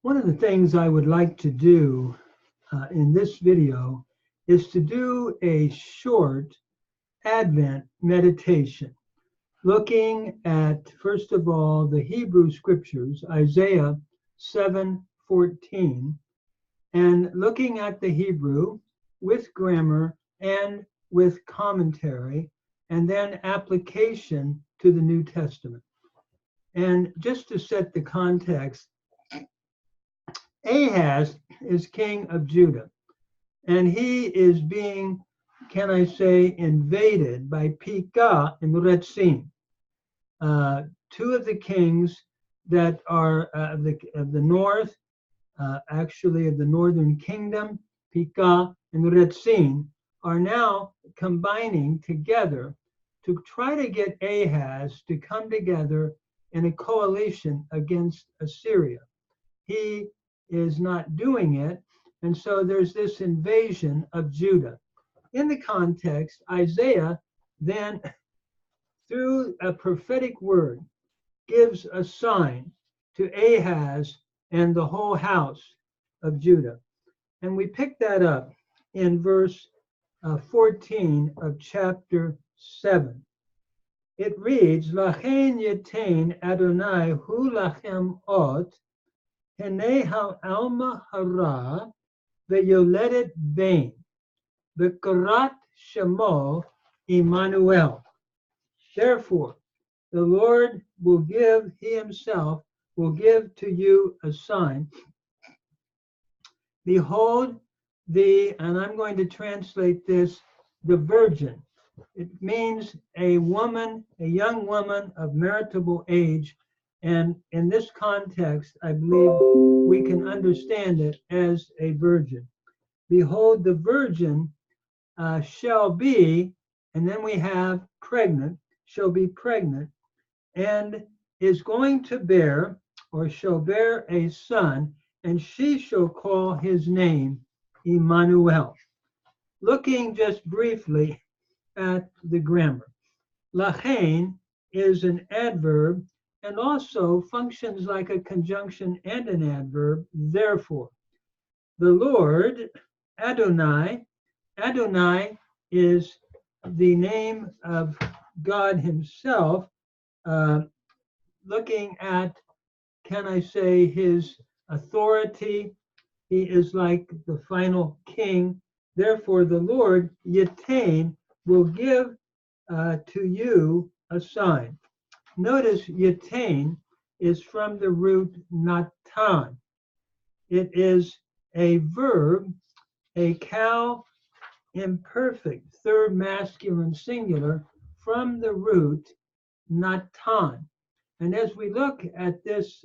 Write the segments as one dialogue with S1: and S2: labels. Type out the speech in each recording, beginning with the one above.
S1: One of the things I would like to do in this video is to do a short Advent meditation, looking at, first of all, the Hebrew scriptures, Isaiah 7:14, and looking at the Hebrew with grammar and with commentary, and then application to the New Testament. And just to set the context, Ahaz is king of Judah, and he is being, can I say, invaded by Pekah and Rezin, two of the kings that are of the north, actually of the northern kingdom. Pekah and Rezin are now combining together to try to get Ahaz to come together in a coalition against Assyria. He is not doing it, and so there's this invasion of Judah. In the context, Isaiah then, through a prophetic word, gives a sign to Ahaz and the whole house of Judah. And we pick that up in verse 14 of chapter 7. It reads, Lachen yetain Adonai hu lachem ot, Hene ha'alma hara ve'yoledet ben, ve'karat shemo Emmanuel. Therefore, the Lord will give, he himself will give to you a sign. Behold, and I'm going to translate this, the virgin. It means a woman, a young woman of marriageable age. And in this context, I believe we can understand it as a virgin. Behold, the virgin shall be, and then we have pregnant, shall be pregnant, and is going to bear, or shall bear a son, and she shall call his name Emmanuel. Looking just briefly at the grammar. Lachen is an adverb and also functions like a conjunction and an adverb, therefore. The Lord, Adonai is the name of God himself, looking at, can I say, his authority. He is like the final king. Therefore, the Lord, Yitain, will give to you a sign. Notice Yitain is from the root natan. It is a verb, a cow imperfect, third masculine singular, from the root natan. And as we look at this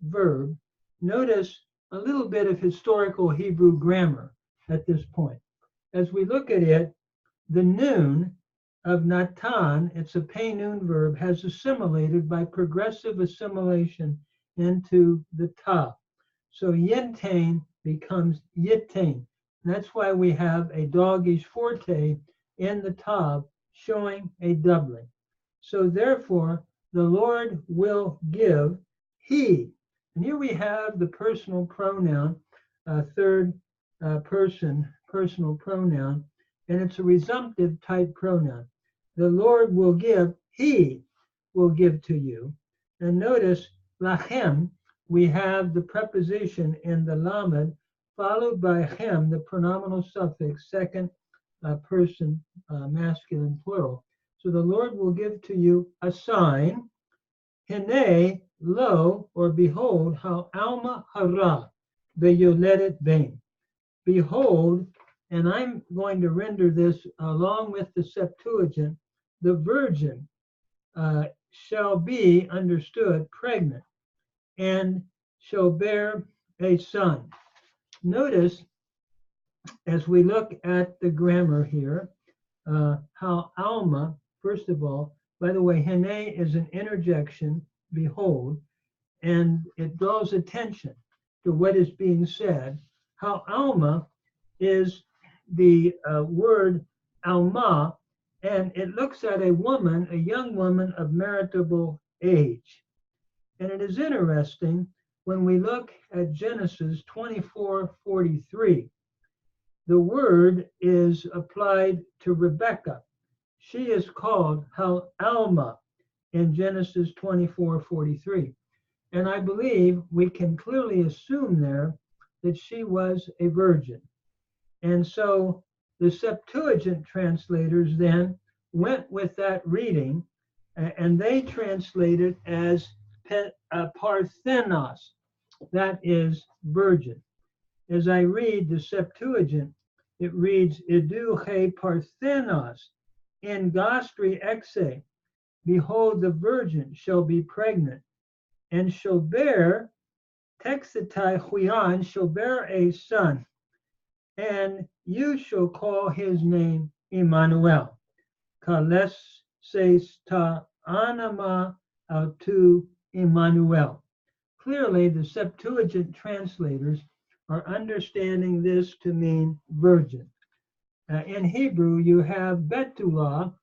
S1: verb, notice a little bit of historical Hebrew grammar at this point. As we look at it, the noon of natan, it's a pay noon verb, has assimilated by progressive assimilation into the tav. So yitain becomes yitain. That's why we have a dogish forte in the tav showing a doubling. So therefore, the Lord will give, he. And here we have the personal pronoun, third person personal pronoun, and it's a resumptive type pronoun. The Lord will give, he will give to you. And notice, lachem, we have the preposition in the lamed, followed by chem, the pronominal suffix, second person masculine plural. So the Lord will give to you a sign, hene, lo, or behold, how alma hara, ve'yoledet ben. Behold, and I'm going to render this along with the Septuagint, the virgin shall be understood pregnant and shall bear a son. Notice, as we look at the grammar here, how Alma, first of all, by the way, hene is an interjection, behold, and it draws attention to what is being said. How Alma is the word Alma, and it looks at a woman, a young woman of marriageable age. And it is interesting when we look at Genesis 24:43, the word is applied to Rebekah. She is called Alma in Genesis 24:43. And I believe we can clearly assume there that she was a virgin. And so the Septuagint translators then went with that reading, and they translated as Parthenos, that is virgin. As I read the Septuagint, it reads, Idu he Parthenos, in gastri exe, behold, the virgin shall be pregnant, and shall bear, Texitai Huyan, shall bear a son, and you shall call his name Emmanuel. Kales says ta anama autu Emmanuel. Clearly, the Septuagint translators are understanding this to mean virgin. In Hebrew, you have Betula,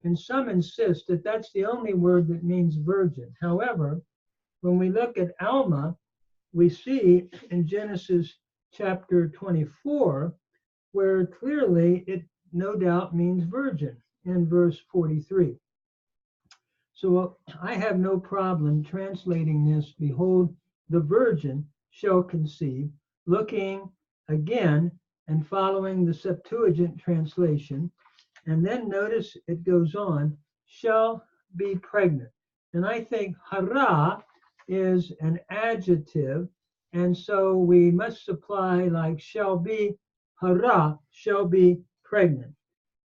S1: and some insist that that's the only word that means virgin. However, when we look at Alma, we see in Genesis chapter 24, where clearly it no doubt means virgin in verse 43. So I have no problem translating this, behold, the virgin shall conceive, looking again and following the Septuagint translation. And then notice it goes on, shall be pregnant. And I think hara is an adjective, and so we must supply like shall be, hara, shall be pregnant,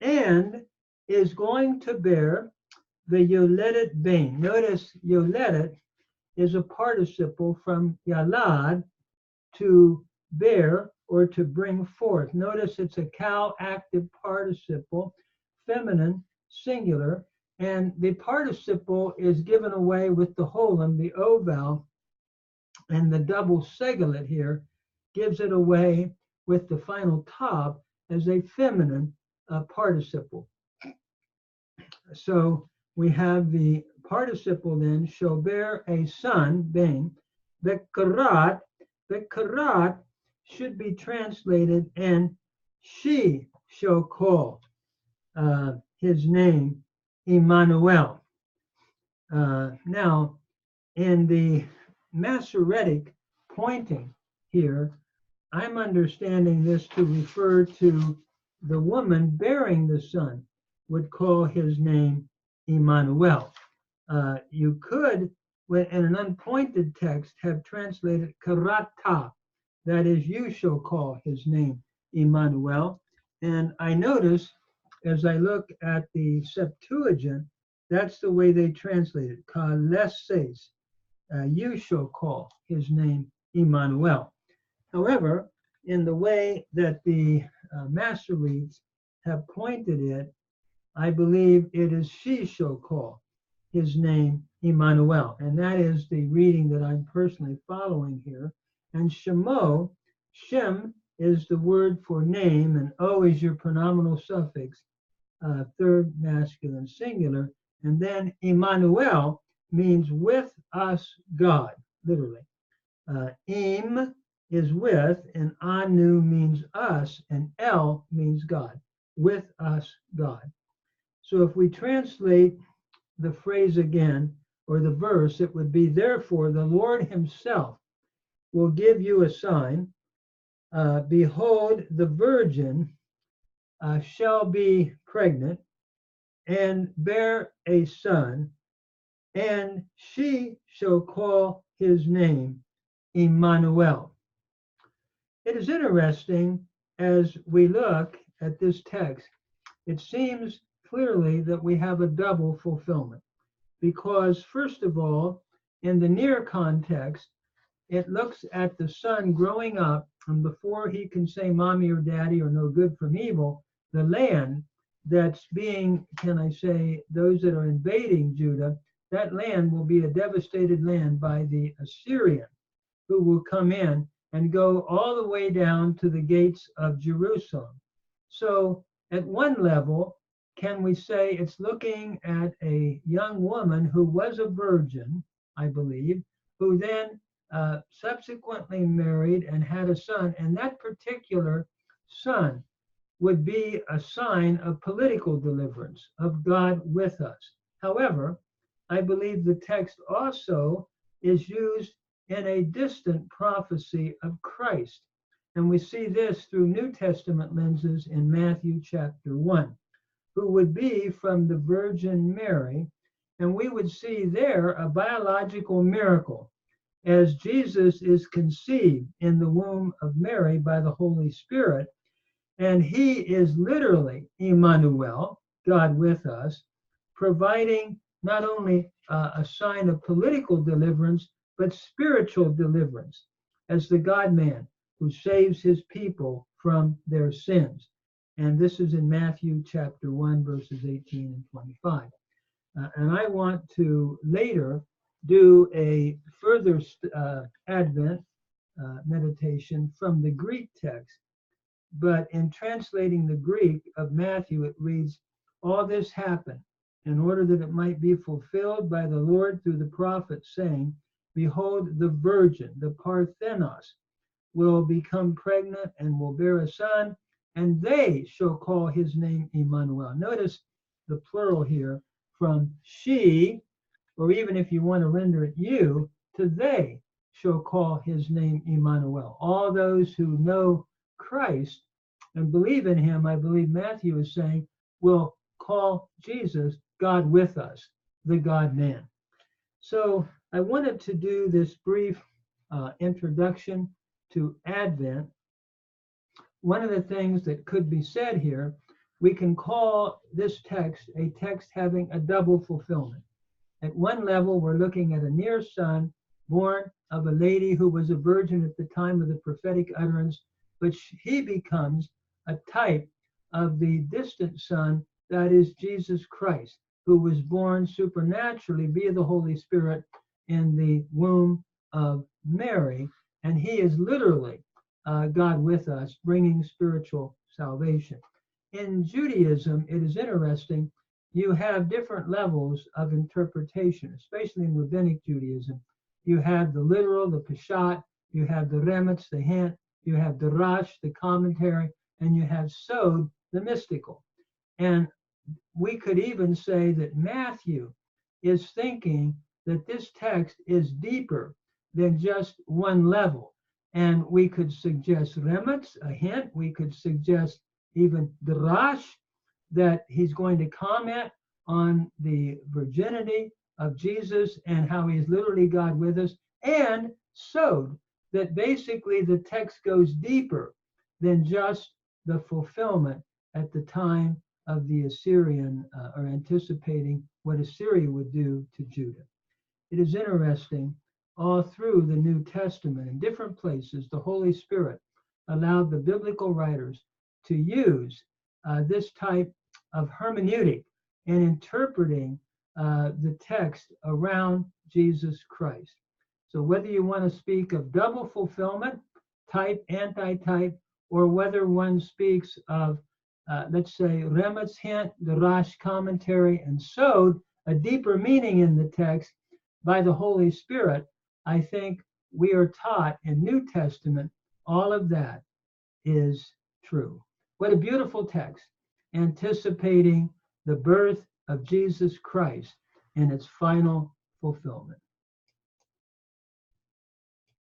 S1: and is going to bear the yoledet bain. Notice yoledet is a participle from yalad, to bear or to bring forth. Notice it's a cow active participle, feminine, singular, and the participle is given away with the holon, the o vowel, and the double segelet here gives it away with the final tav as a feminine participle. So we have the participle then, shall bear a son, ben, bekarat. Bekarat should be translated, and she shall call his name Emmanuel. Now, in the Masoretic pointing here, I'm understanding this to refer to the woman bearing the son would call his name Emmanuel. You could, in an unpointed text, have translated karata, that is, you shall call his name Emmanuel. And I notice as I look at the Septuagint, that's the way they translate it, kaleses, you shall call his name Emmanuel. However, in the way that the Masoretes have pointed it, I believe it is she shall call his name Emmanuel. And that is the reading that I'm personally following here. And Shemo, Shem is the word for name, and O is your pronominal suffix, third masculine singular. And then Emmanuel means with us God, literally. Im is with, and Anu means us, and El means God, with us God. So if we translate the phrase again, or the verse, it would be, therefore the Lord himself will give you a sign. Behold, the virgin shall be pregnant and bear a son, and she shall call his name Emmanuel. It is interesting as we look at this text, it seems clearly that we have a double fulfillment, because first of all, in the near context, it looks at the son growing up, and before he can say mommy or daddy or know good from evil, the land that's being, can I say, those that are invading Judah, that land will be a devastated land by the Assyrian, who will come in and go all the way down to the gates of Jerusalem. So at one level, can we say it's looking at a young woman who was a virgin, I believe, who then subsequently married and had a son, and that particular son would be a sign of political deliverance, of God with us. However, I believe the text also is used in a distant prophecy of Christ. And we see this through New Testament lenses in Matthew chapter 1, who would be from the Virgin Mary. And we would see there a biological miracle as Jesus is conceived in the womb of Mary by the Holy Spirit. And he is literally Emmanuel, God with us, providing not only a sign of political deliverance, but spiritual deliverance as the God-man who saves his people from their sins. And this is in Matthew chapter 1, verses 18 and 25. And I want to later do a further Advent meditation from the Greek text. But in translating the Greek of Matthew, it reads, all this happened in order that it might be fulfilled by the Lord through the prophet, saying, behold, the virgin, the Parthenos, will become pregnant and will bear a son, and they shall call his name Emmanuel. Notice the plural here, from she, or even if you want to render it you, to they shall call his name Emmanuel. All those who know Christ and believe in him, I believe Matthew is saying, will call Jesus God with us, the God-man. So I wanted to do this brief introduction to Advent. One of the things that could be said here, we can call this text a text having a double fulfillment. At one level, we're looking at a near son born of a lady who was a virgin at the time of the prophetic utterance, but he becomes a type of the distant son, that is Jesus Christ, who was born supernaturally via the Holy Spirit in the womb of Mary. And he is literally God with us, bringing spiritual salvation. In Judaism, it is interesting, you have different levels of interpretation, especially in Rabbinic Judaism. You have the literal, the Peshat, you have the Remetz, the hint, you have the Rash, the commentary, and you have Sod, the mystical. And we could even say that Matthew is thinking that this text is deeper than just one level. And we could suggest Remetz, a hint. We could suggest even the Rash, that he's going to comment on the virginity of Jesus and how he's literally God with us. And Sod, that basically the text goes deeper than just the fulfillment at the time of the Assyrian, or anticipating what Assyria would do to Judah. It is interesting, all through the New Testament, in different places, the Holy Spirit allowed the biblical writers to use this type of hermeneutic in interpreting the text around Jesus Christ. So whether you want to speak of double fulfillment, type, anti-type, or whether one speaks of, let's say, Remetz, hint, the Rash commentary, and Sod, a deeper meaning in the text by the Holy Spirit, I think we are taught in New Testament all of that is true. What a beautiful text, anticipating the birth of Jesus Christ and its final fulfillment.